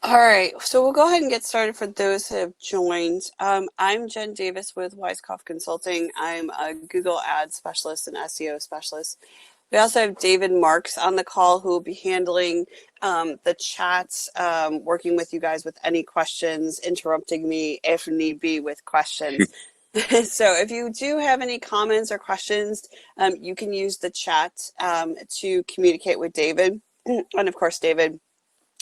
All right, so we'll go ahead and get started for those who have joined. I'm Jen Davis with Weiskopf Consulting. I'm a Google Ads specialist and SEO specialist. We also have David Marks on the call who will be handling the chats, working with you guys with any questions, interrupting me if need be with questions. So if you do have any comments or questions, you can use the chat to communicate with David. And of course, David,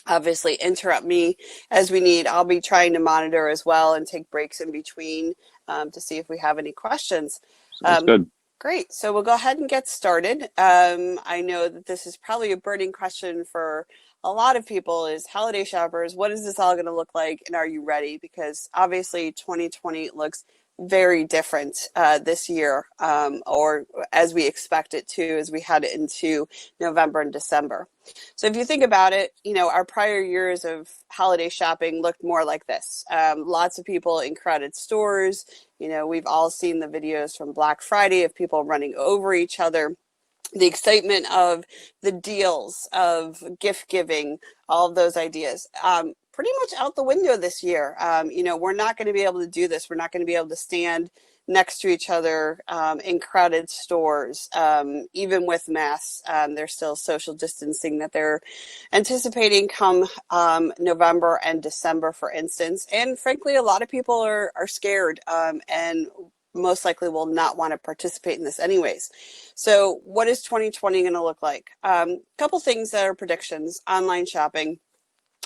obviously interrupt me as we need. I'll be trying to monitor as well and take breaks in between to see if we have any questions. Sounds good. Great. So we'll go ahead and get started. I know that this is probably a burning question for a lot of people is holiday shoppers. What is this all going to look like? And are you ready? Because obviously 2020 looks very different this year, or as we expect it to, as we head into November and December. So if you think about it, our prior years of holiday shopping looked more like this. Lots of people in crowded stores. We've all seen the videos from Black Friday of people running over each other. The excitement of the deals, of gift giving, all of those ideas. Pretty much out the window this year. We're not going to be able to do this. We're not going to be able to stand next to each other in crowded stores, even with masks. There's still social distancing that they're anticipating come November and December, for instance. And frankly, a lot of people are scared and most likely will not want to participate in this anyways. So what is 2020 going to look like? Couple things that are predictions. Online shopping.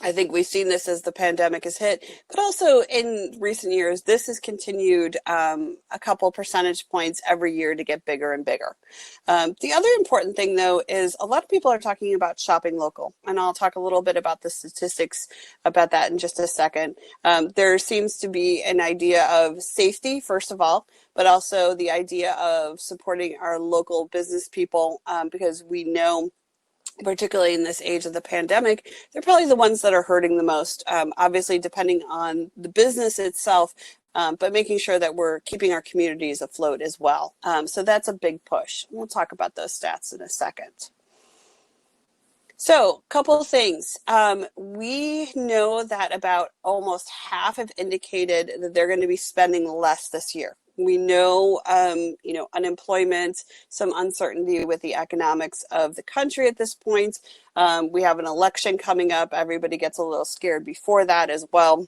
I think we've seen this as the pandemic has hit, but also in recent years, this has continued a couple percentage points every year to get bigger and bigger. The other important thing, though, is a lot of people are talking about shopping local, and I'll talk a little bit about the statistics about that in just a second. There seems to be an idea of safety, first of all, but also the idea of supporting our local business people because we know, particularly in this age of the pandemic, they're probably the ones that are hurting the most, obviously depending on the business itself, but making sure that we're keeping our communities afloat as well. So that's a big push. We'll talk about those stats in a second. So a couple of things. We know that about almost half have indicated that they're going to be spending less this year. We know, unemployment, some uncertainty with the economics of the country at this point. We have an election coming up. Everybody gets a little scared before that as well.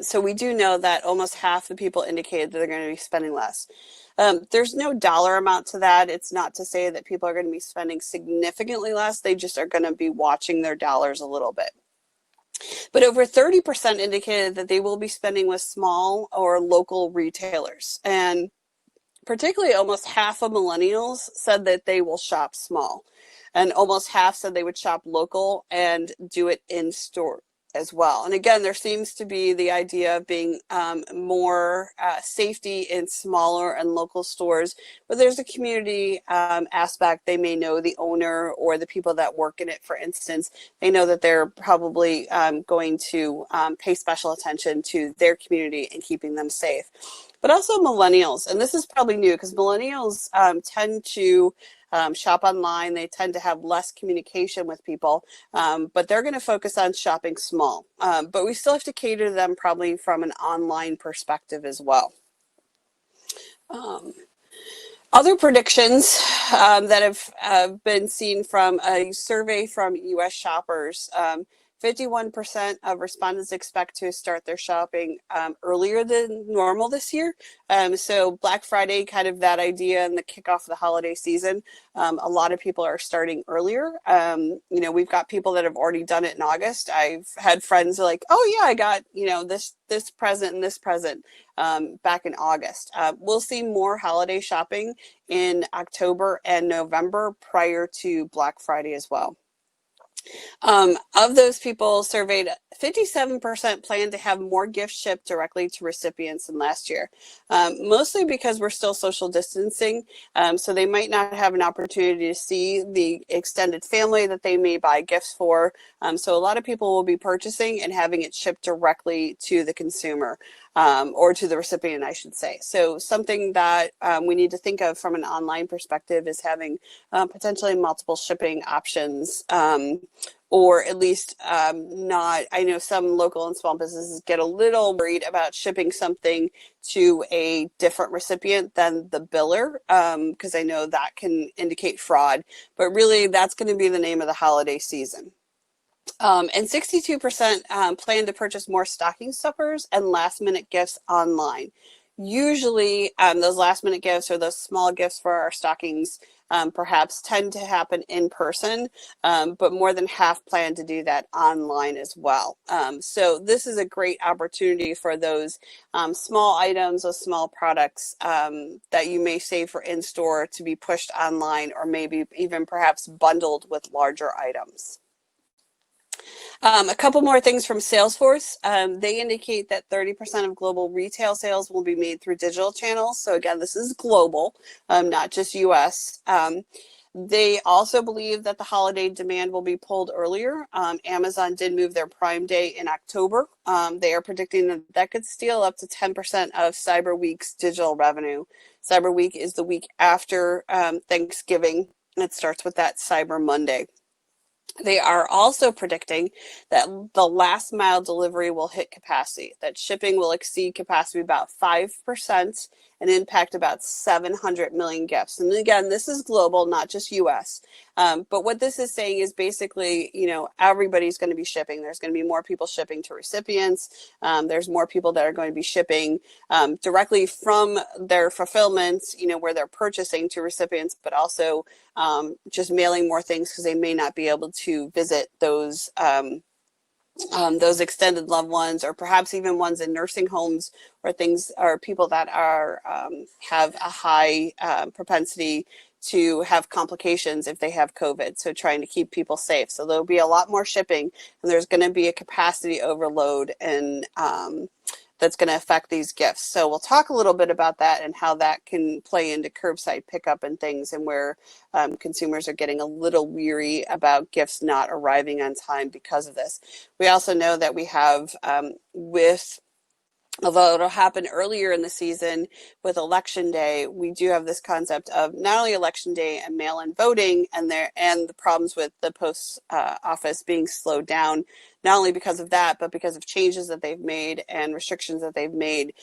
So we do know that almost half the people indicated that they're going to be spending less. There's no dollar amount to that. It's not to say that people are going to be spending significantly less. They just are going to be watching their dollars a little bit. But over 30% indicated that they will be spending with small or local retailers. And particularly almost half of millennials said that they will shop small. And almost half said they would shop local and do it in store as well. And again, there seems to be the idea of being more safety in smaller and local stores, but there's a community aspect. They may know the owner or the people that work in it, for instance. They know that they're probably going to pay special attention to their community and keeping them safe. But also millennials, and this is probably new because millennials tend to shop online. They tend to have less communication with people, but they're going to focus on shopping small. But we still have to cater to them probably from an online perspective as well. Other predictions that have been seen from a survey from U.S. shoppers, 51% of respondents expect to start their shopping earlier than normal this year. So Black Friday, kind of that idea and the kickoff of the holiday season. A lot of people are starting earlier. We've got people that have already done it in August. I've had friends like, oh yeah, I got, this present and this present back in August. We'll see more holiday shopping in October and November prior to Black Friday as well. Of those people surveyed, 57% plan to have more gifts shipped directly to recipients than last year, mostly because we're still social distancing, so they might not have an opportunity to see the extended family that they may buy gifts for. So a lot of people will be purchasing and having it shipped directly to the consumer. or to the recipient, I should say. So something that we need to think of from an online perspective is having potentially multiple shipping options, or at least not. I know some local and small businesses get a little worried about shipping something to a different recipient than the biller, because I know that can indicate fraud, but really that's going to be the name of the holiday season. And 62% plan to purchase more stocking stuffers and last minute gifts online. Usually, those last minute gifts or those small gifts for our stockings perhaps tend to happen in person, but more than half plan to do that online as well. So this is a great opportunity for those small items, those small products that you may save for in-store to be pushed online, or maybe even perhaps bundled with larger items. A couple more things from Salesforce. They indicate that 30% of global retail sales will be made through digital channels. So again, this is global, not just US. They also believe that the holiday demand will be pulled earlier. Amazon did move their Prime Day in October. They are predicting that that could steal up to 10% of Cyber Week's digital revenue. Cyber Week is the week after Thanksgiving. It starts with that Cyber Monday. They are also predicting that the last mile delivery will hit capacity, that shipping will exceed capacity about 5% and impact about 700 million gifts. And again, this is global, not just US. But what this is saying is basically, everybody's going to be shipping. There's going to be more people shipping to recipients. There's more people that are going to be shipping directly from their fulfillment, where they're purchasing to recipients, but also just mailing more things because they may not be able to visit those extended loved ones, or perhaps even ones in nursing homes, or things, or people that are have a high propensity to have complications if they have COVID. So trying to keep people safe. So there'll be a lot more shipping, and there's going to be a capacity overload, and that's going to affect these gifts. So we'll talk a little bit about that and how that can play into curbside pickup and things, and where consumers are getting a little weary about gifts not arriving on time because of this. We also know that we have although it'll happen earlier in the season with Election Day, we do have this concept of not only Election Day and mail-in voting, and the problems with the post office being slowed down, not only because of that, but because of changes that they've made and restrictions that they've made.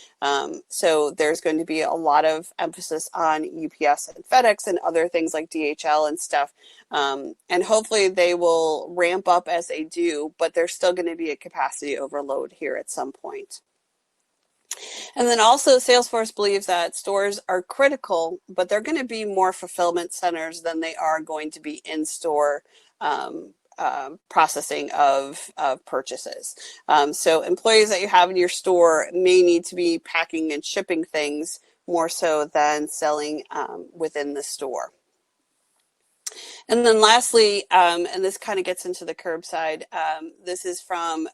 So there's going to be a lot of emphasis on UPS and FedEx and other things like DHL and stuff. And hopefully they will ramp up as they do, but there's still going to be a capacity overload here at some point. And then also Salesforce believes that stores are critical, but they're going to be more fulfillment centers than they are going to be in-store processing of purchases. So employees that you have in your store may need to be packing and shipping things more so than selling within the store. And then lastly, and this kind of gets into the curbside, this is from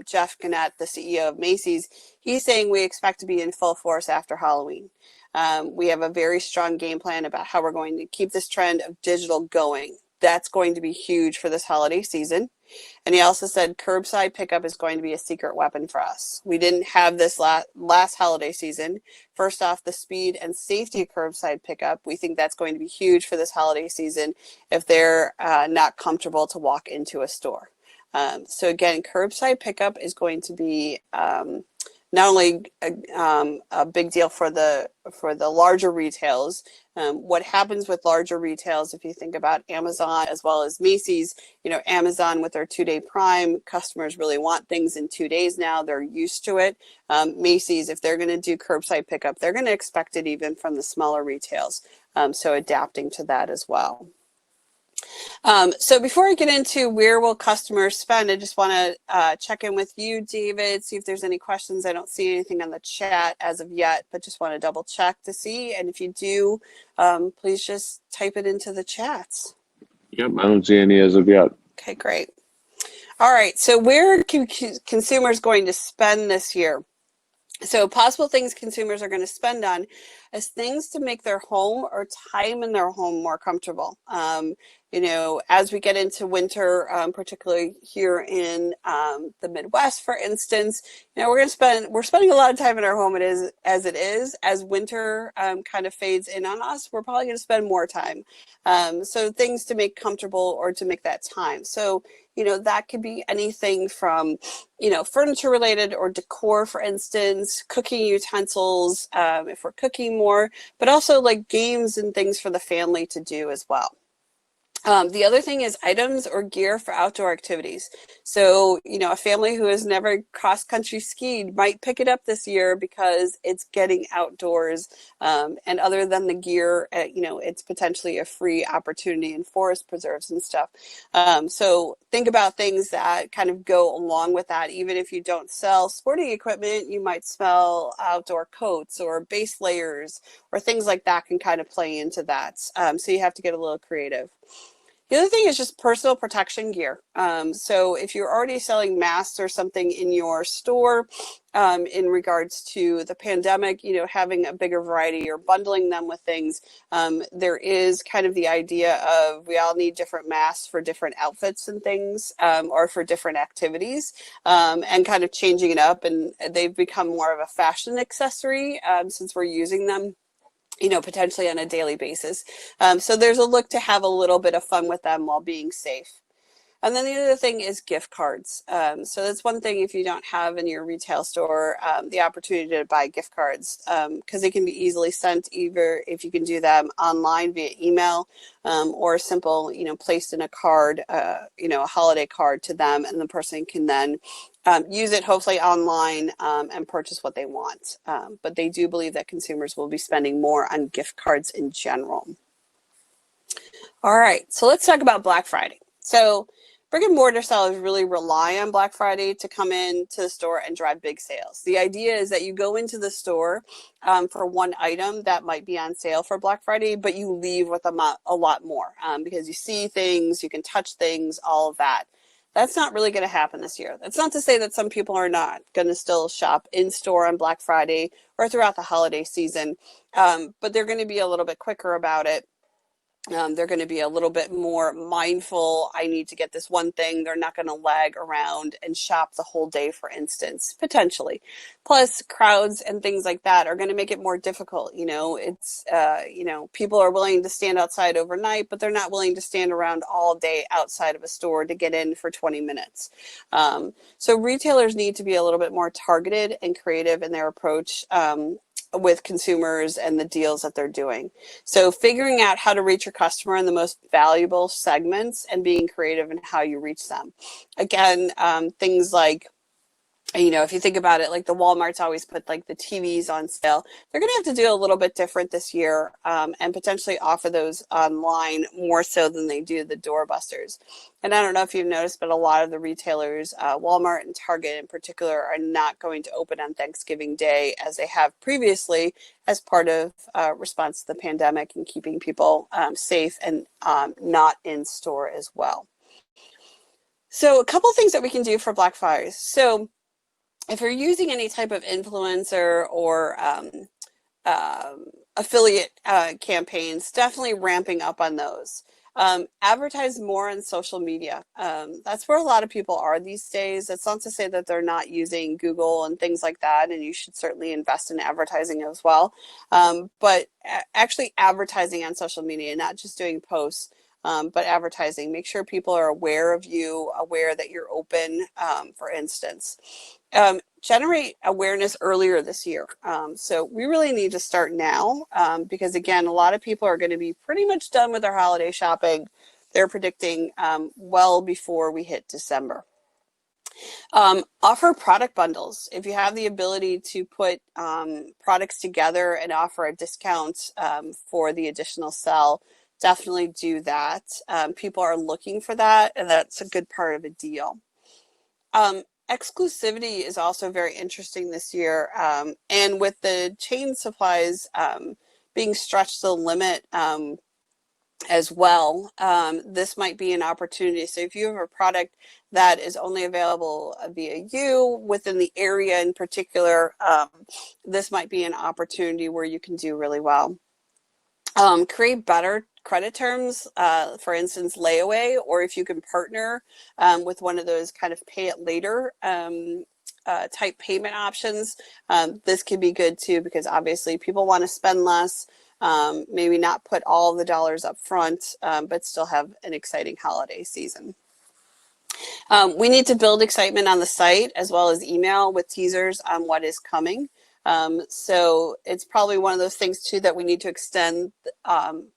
Jeff Gannett, the CEO of Macy's. He's saying we expect to be in full force after Halloween. We have a very strong game plan about how we're going to keep this trend of digital going. That's going to be huge for this holiday season. And he also said curbside pickup is going to be a secret weapon for us. We didn't have this last holiday season. First off, the speed and safety of curbside pickup. We think that's going to be huge for this holiday season if they're not comfortable to walk into a store. So again, curbside pickup is going to be not only a big deal for the larger retails. What happens with larger retails, if you think about Amazon as well as Macy's, Amazon with their 2-day Prime, customers really want things in 2 days now. They're used to it. Macy's, if they're going to do curbside pickup, they're going to expect it even from the smaller retails. So adapting to that as well. So before I get into where will customers spend, I just want to check in with you, David, see if there's any questions. I don't see anything on the chat as of yet, but just want to double check to see. And if you do, please just type it into the chats. Yep, I don't see any as of yet. Okay, great. All right, so where are consumers going to spend this year? So possible things consumers are going to spend on. as things to make their home or time in their home more comfortable. As we get into winter, particularly here in the Midwest, for instance, we're spending a lot of time in our home. It is as it is. As winter kind of fades in on us, we're probably going to spend more time. So things to make comfortable or to make that time. So that could be anything from furniture related or decor, for instance, cooking utensils if we're cooking more, but also like games and things for the family to do as well. The other thing is items or gear for outdoor activities. So, a family who has never cross-country skied might pick it up this year because it's getting outdoors. And other than the gear, it's potentially a free opportunity in forest preserves and stuff. So think about things that kind of go along with that. Even if you don't sell sporting equipment, you might sell outdoor coats or base layers or things like that can kind of play into that. So you have to get a little creative. The other thing is just personal protection gear. So if you're already selling masks or something in your store in regards to the pandemic, having a bigger variety or bundling them with things, there is kind of the idea of we all need different masks for different outfits and things or for different activities and kind of changing it up. And they've become more of a fashion accessory since we're using them potentially on a daily basis. So there's a look to have a little bit of fun with them while being safe. And then the other thing is gift cards. So that's one thing if you don't have in your retail store the opportunity to buy gift cards because they can be easily sent either if you can do them online via email or simple, placed in a card, a holiday card to them, and the person can then use it hopefully online and purchase what they want. But they do believe that consumers will be spending more on gift cards in general. All right, so let's talk about Black Friday. So brick and mortar sellers really rely on Black Friday to come into the store and drive big sales. The idea is that you go into the store for one item that might be on sale for Black Friday, but you leave with a lot more because you see things, you can touch things, all of that. That's not really going to happen this year. That's not to say that some people are not going to still shop in store on Black Friday or throughout the holiday season, but they're going to be a little bit quicker about it. They're going to be a little bit more mindful. I need to get this one thing. They're not going to lag around and shop the whole day, for instance, potentially. Plus, crowds and things like that are going to make it more difficult. People are willing to stand outside overnight, but they're not willing to stand around all day outside of a store to get in for 20 minutes. So retailers need to be a little bit more targeted and creative in their approach with consumers and the deals that they're doing. So figuring out how to reach your customer in the most valuable segments and being creative in how you reach them. Again, things like, if you think about it, like the Walmarts always put like the TVs on sale. They're going to have to do a little bit different this year and potentially offer those online more so than they do the doorbusters. And I don't know if you've noticed, but a lot of the retailers, Walmart and Target in particular, are not going to open on Thanksgiving Day as they have previously as part of response to the pandemic and keeping people safe and not in store as well. So a couple things that we can do for Black Friday. So if you're using any type of influencer or affiliate campaigns, definitely ramping up on those. Advertise more on social media. That's where a lot of people are these days. That's not to say that they're not using Google and things like that, and you should certainly invest in advertising as well. But actually advertising on social media, not just doing posts, but advertising. Make sure people are aware of you, aware that you're open, for instance. Generate awareness earlier this year. So we really need to start now because, again, a lot of people are going to be pretty much done with their holiday shopping. They're predicting well before we hit December. Offer product bundles. If you have the ability to put products together and offer a discount for the additional sell, definitely do that. People are looking for that, and that's a good part of a deal. Exclusivity is also very interesting this year. And with the chain supplies being stretched to the limit, as well. This might be an opportunity. So if you have a product that is only available via you within the area in particular, this might be an opportunity where you can do really well. Create better credit terms, for instance, layaway, or if you can partner with one of those kind of pay it later type payment options, this could be good too, because obviously people want to spend less, maybe not put all the dollars up front, but still have an exciting holiday season. We need to build excitement on the site as well as email with teasers on what is coming. So it's probably one of those things too that we need to extend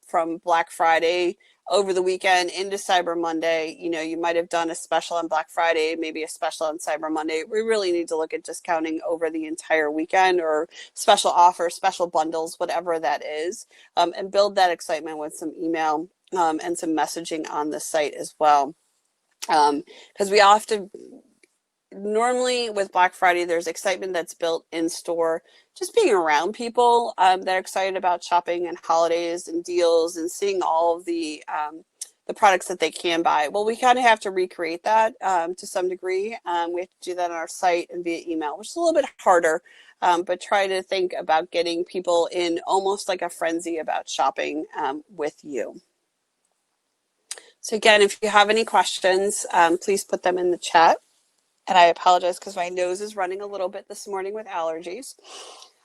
from Black Friday over the weekend into Cyber Monday. You know, you might have done a special on Black Friday, maybe a special on Cyber Monday. We really need to look at discounting over the entire weekend, or special offers, special bundles, whatever that is, and build that excitement with some email and some messaging on the site as well. Because we often, normally with Black Friday, there's excitement that's built in store, just being around people that are excited about shopping and holidays and deals and seeing all of the products that they can buy. Well, we kind of have to recreate that to some degree. We have to do that on our site and via email, which is a little bit harder, but try to think about getting people in almost like a frenzy about shopping with you. So again, if you have any questions, please put them in the chat. And I apologize because my nose is running a little bit this morning with allergies.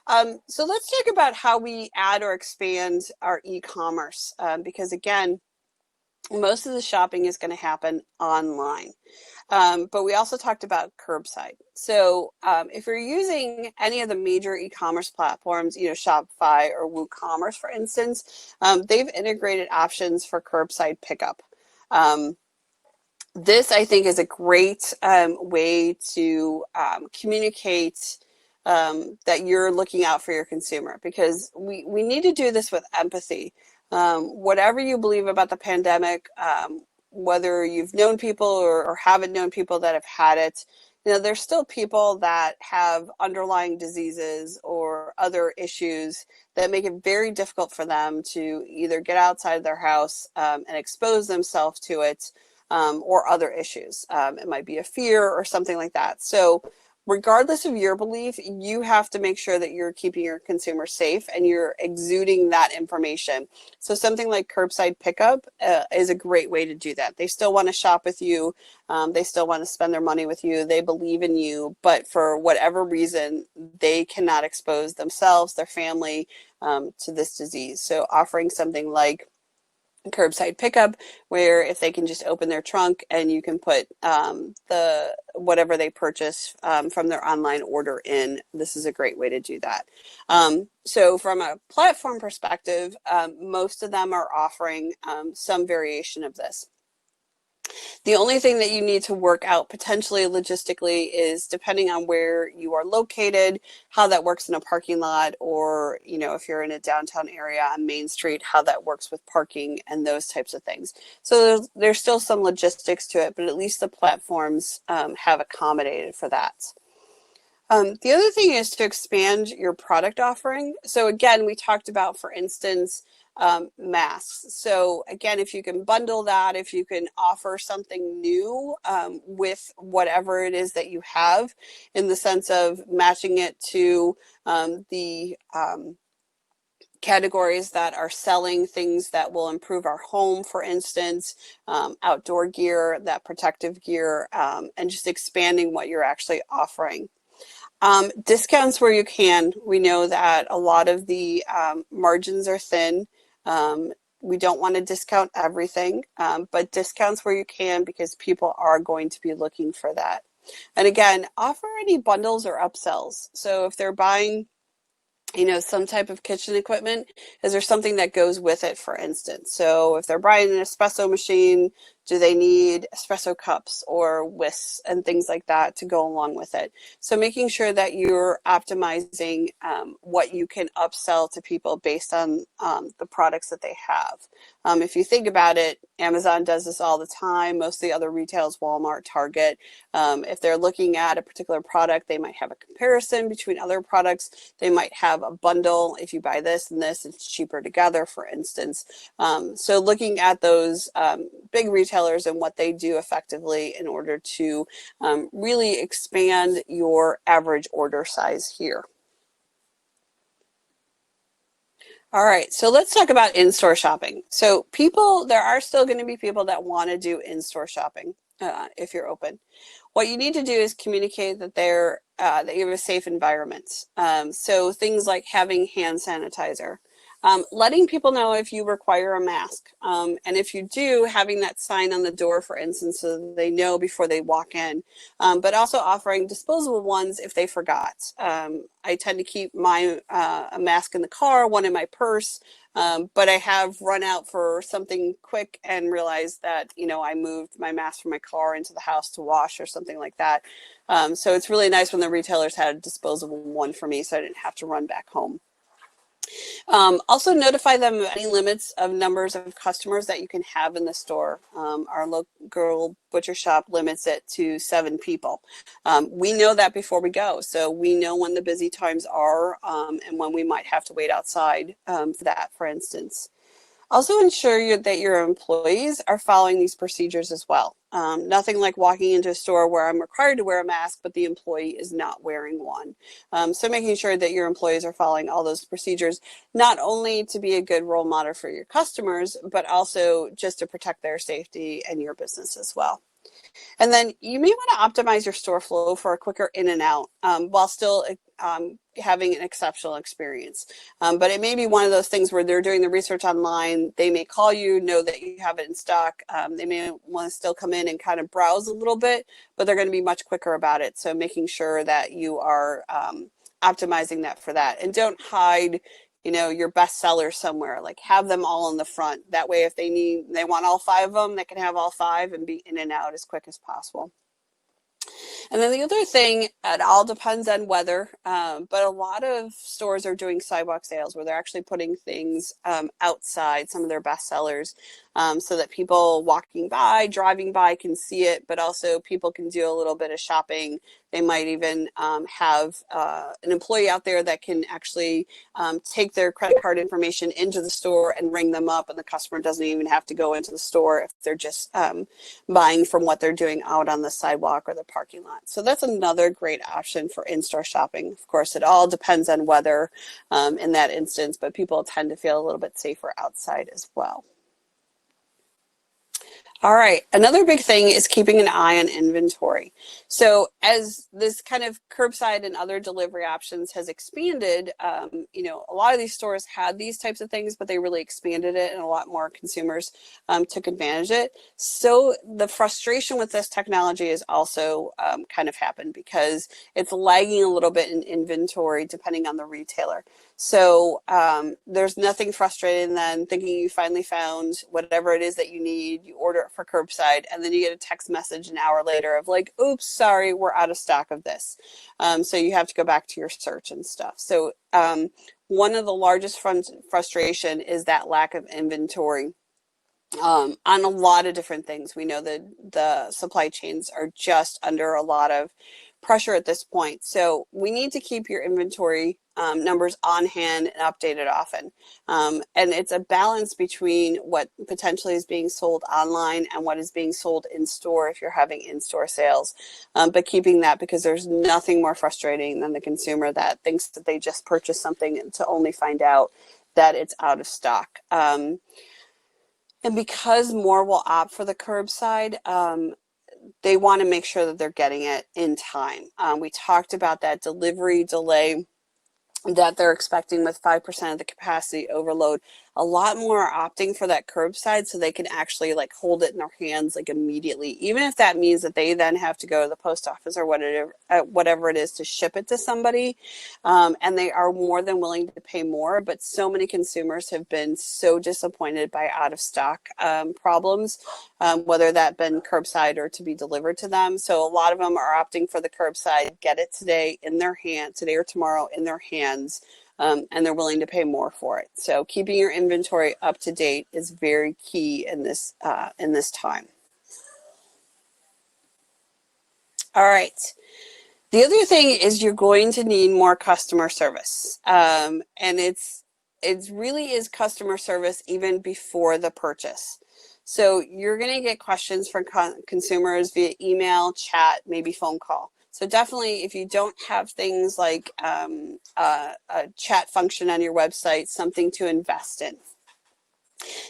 So let's talk about how we add or expand our e-commerce, because again, most of the shopping is going to happen online. But we also talked about curbside. So if you're using any of the major e-commerce platforms, you know, Shopify or WooCommerce, for instance, they've integrated options for curbside pickup. This, I think, is a great way to communicate that you're looking out for your consumer, because we need to do this with empathy. Whatever you believe about the pandemic, whether you've known people or haven't known people that have had it, you know, there's still people that have underlying diseases or other issues that make it very difficult for them to either get outside their house and expose themselves to it, or other issues. It might be a fear or something like that. So regardless of your belief, you have to make sure that you're keeping your consumer safe and you're exuding that information. So something like curbside pickup is a great way to do that. They still want to shop with you. They still want to spend their money with you. They believe in you, but for whatever reason, they cannot expose themselves, their family, to this disease. So offering something like curbside pickup, where if they can just open their trunk and you can put the whatever they purchase from their online order in, this is a great way to do that. So from a platform perspective, most of them are offering some variation of this. The only thing that you need to work out potentially logistically is, depending on where you are located, how that works in a parking lot, or, you know, if you're in a downtown area on Main Street, how that works with parking and those types of things. So there's still some logistics to it, but at least the platforms have accommodated for that. The other thing is to expand your product offering. So again, we talked about, for instance, masks. So again, if you can bundle that, if you can offer something new with whatever it is that you have, in the sense of matching it to the categories that are selling things that will improve our home, for instance, outdoor gear, that protective gear, and just expanding what you're actually offering. Discounts where you can. We know that a lot of the margins are thin. We don't want to discount everything, but discounts where you can, because people are going to be looking for that. And again, offer any bundles or upsells. So if they're buying, you know, some type of kitchen equipment, is there something that goes with it, for instance? So if they're buying an espresso machine, Do they need espresso cups or whisks and things like that to go along with it? So making sure that you're optimizing what you can upsell to people based on the products that they have. If you think about it, Amazon does this all the time. Most of the other retailers, Walmart, Target, if they're looking at a particular product, they might have a comparison between other products. They might have a bundle. If you buy this and this, it's cheaper together, for instance. So looking at those big retailers and what they do effectively in order to really expand your average order size here. All right, so let's talk about in-store shopping. So there are still going to be people that want to do in-store shopping if you're open. What you need to do is communicate that that you have a safe environment. So things like having hand sanitizer, letting people know if you require a mask, and if you do, having that sign on the door, for instance, so that they know before they walk in. But also offering disposable ones if they forgot. I tend to keep a mask in the car, one in my purse. But I have run out for something quick and realized that, I moved my mask from my car into the house to wash or something like that. So it's really nice when the retailers had a disposable one for me so I didn't have to run back home. Also notify them of any limits of numbers of customers that you can have in the store. Our local butcher shop limits it to 7 people. We know that before we go, so we know when the busy times are and when we might have to wait outside for that, for instance. Also ensure that your employees are following these procedures as well. Nothing like walking into a store where I'm required to wear a mask, but the employee is not wearing one. So making sure that your employees are following all those procedures, not only to be a good role model for your customers, but also just to protect their safety and your business as well. And then you may want to optimize your store flow for a quicker in and out while still having an exceptional experience. But it may be one of those things where they're doing the research online. They may call you, know that you have it in stock. They may want to still come in and kind of browse a little bit, but they're going to be much quicker about it. So making sure that you are optimizing that for that. And don't hide your best sellers somewhere. Like have them all in the front. That way, if they want all 5 of them, they can have all 5 and be in and out as quick as possible. And then the other thing, it all depends on weather, but a lot of stores are doing sidewalk sales where they're actually putting things outside, some of their best sellers, so that people walking by, driving by can see it, but also people can do a little bit of shopping. They might even have an employee out there that can actually take their credit card information into the store and ring them up, and the customer doesn't even have to go into the store if they're just buying from what they're doing out on the sidewalk or the parking lot. So that's another great option for in-store shopping. Of course, it all depends on weather in that instance, but people tend to feel a little bit safer outside as well. All right, another big thing is keeping an eye on inventory. So as this kind of curbside and other delivery options has expanded, a lot of these stores had these types of things, but they really expanded it and a lot more consumers took advantage of it. So the frustration with this technology is also kind of happened because it's lagging a little bit in inventory depending on the retailer. So there's nothing frustrating than thinking you finally found whatever it is that you need, you order it for curbside, and then you get a text message an hour later of like, oops, sorry, we're out of stock of this. So you have to go back to your search and stuff. So one of the largest frustration is that lack of inventory. On a lot of different things. We know that the supply chains are just under a lot of pressure at this point. So we need to keep your inventory numbers on hand and updated often. And it's a balance between what potentially is being sold online and what is being sold in store if you're having in-store sales. But keeping that, because there's nothing more frustrating than the consumer that thinks that they just purchased something to only find out that it's out of stock. And because more will opt for the curbside, they want to make sure that they're getting it in time. We talked about that delivery delay that they're expecting with 5% of the capacity overload. A lot more are opting for that curbside so they can actually like hold it in their hands like immediately, even if that means that they then have to go to the post office or whatever it is to ship it to somebody. And they are more than willing to pay more. But so many consumers have been so disappointed by out of stock problems, whether that been curbside or to be delivered to them. So a lot of them are opting for the curbside, get it today in their hand, today or tomorrow in their hands, and they're willing to pay more for it. So keeping your inventory up to date is very key in this time. All right. The other thing is you're going to need more customer service, and it really is customer service even before the purchase. So you're going to get questions from consumers via email, chat, maybe phone call. So definitely, if you don't have things like a chat function on your website, something to invest in.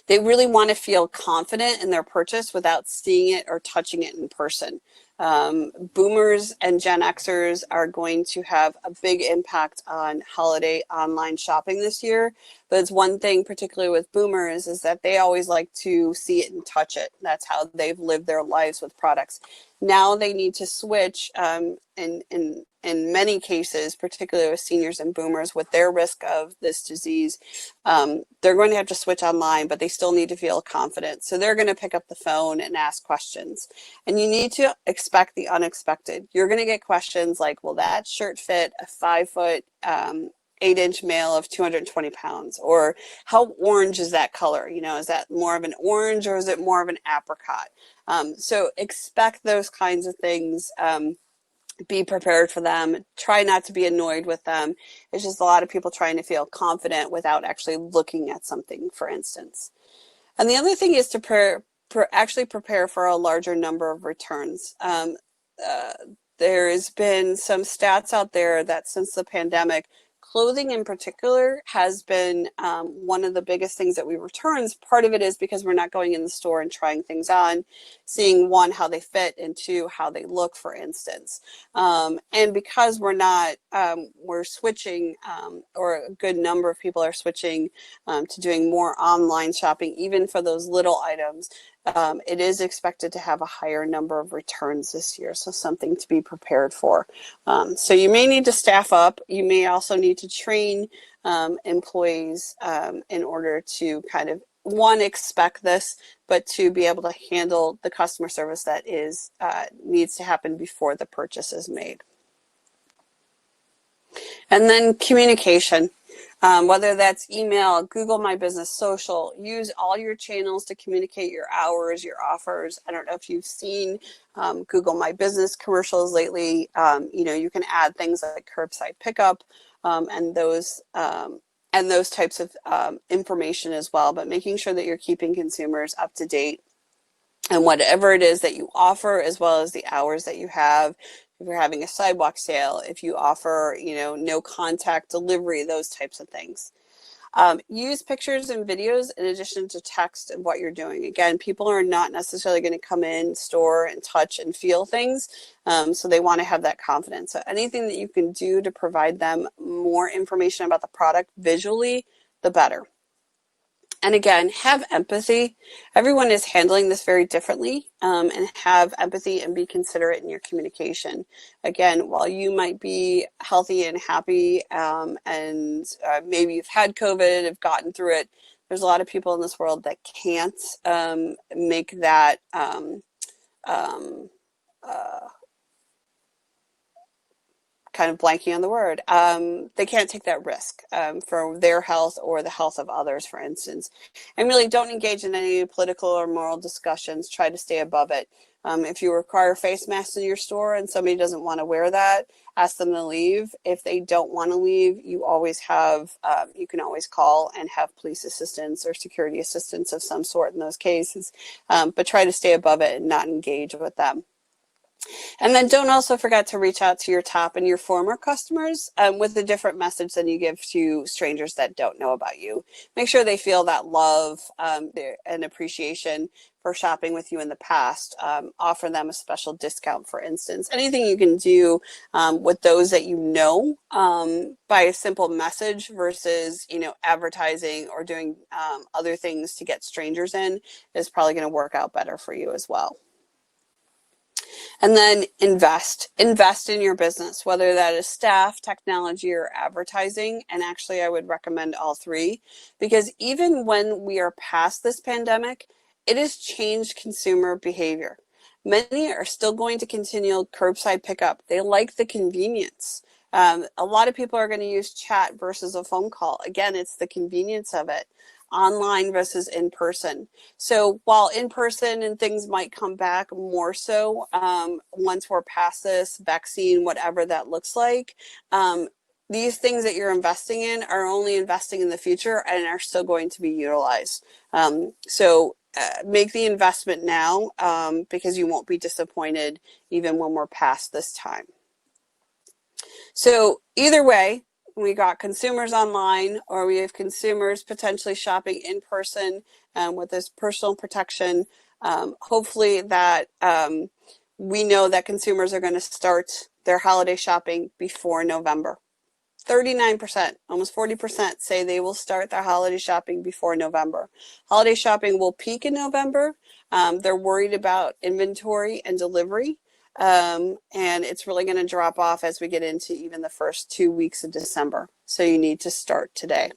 They really want to feel confident in their purchase without seeing it or touching it in person. Boomers and Gen Xers are going to have a big impact on holiday online shopping this year. But it's one thing, particularly with boomers, is that they always like to see it and touch it. That's how they've lived their lives with products. Now they need to switch in many cases, particularly with seniors and boomers, with their risk of this disease. They're going to have to switch online, but they still need to feel confident. So they're going to pick up the phone and ask questions. And you need to expect the unexpected. You're going to get questions like, will that shirt fit a 5-foot, 8-inch male of 220 pounds? Or how orange is that color? You know, is that more of an orange or is it more of an apricot? So expect those kinds of things. Be prepared for them. Try not to be annoyed with them. It's just a lot of people trying to feel confident without actually looking at something, for instance. And the other thing is to actually prepare for a larger number of returns. Uh, there's been some stats out there that since the pandemic, clothing in particular has been one of the biggest things that we returns. Part of it is because we're not going in the store and trying things on, seeing one, how they fit, and two, how they look, for instance. And because we're switching, or a good number of people are switching to doing more online shopping, even for those little items, it is expected to have a higher number of returns this year, so something to be prepared for. So you may need to staff up. You may also need to train employees in order to kind of, one, expect this, but to be able to handle the customer service that needs to happen before the purchase is made. And then communication. Whether that's email, Google My Business Social, use all your channels to communicate your hours, your offers. I don't know if you've seen Google My Business commercials lately. You can add things like curbside pickup and those types of information as well, but making sure that you're keeping consumers up to date and whatever it is that you offer, as well as the hours that you have. If you're having a sidewalk sale, if you offer, no contact delivery, those types of things. Use pictures and videos in addition to text of what you're doing. Again, people are not necessarily going to come in, store, and touch and feel things, so they want to have that confidence. So anything that you can do to provide them more information about the product visually, the better. And again, have empathy. Everyone is handling this very differently, and have empathy and be considerate in your communication. Again, while you might be healthy and happy, and maybe you've had COVID, have gotten through it, there's a lot of people in this world that can't make that kind of blanking on the word. They can't take that risk for their health or the health of others, for instance. And really don't engage in any political or moral discussions. Try to stay above it. If you require face masks in your store and somebody doesn't want to wear that, ask them to leave. If they don't want to leave, you can always call and have police assistance or security assistance of some sort in those cases. But try to stay above it and not engage with them. And then don't also forget to reach out to your top and your former customers with a different message than you give to strangers that don't know about you. Make sure they feel that love and appreciation for shopping with you in the past. Offer them a special discount, for instance. Anything you can do with those that you know by a simple message versus, advertising or doing other things to get strangers in is probably going to work out better for you as well. And then invest in your business, whether that is staff, technology, or advertising. And actually, I would recommend all three, because even when we are past this pandemic, it has changed consumer behavior. Many are still going to continue curbside pickup. They like the convenience. A lot of people are going to use chat versus a phone call. Again, it's the convenience of it. Online versus in person. So while in person and things might come back more so once we're past this vaccine, whatever that looks like, these things that you're investing in are only investing in the future and are still going to be utilized. So make the investment now because you won't be disappointed even when we're past this time. So either way, we got consumers online, or we have consumers potentially shopping in person with this personal protection. Hopefully that we know that consumers are going to start their holiday shopping before November. 39%, almost 40% say they will start their holiday shopping before November. Holiday shopping will peak in November. They're worried about inventory and delivery. And it's really going to drop off as we get into even the first 2 weeks of December. So you need to start today.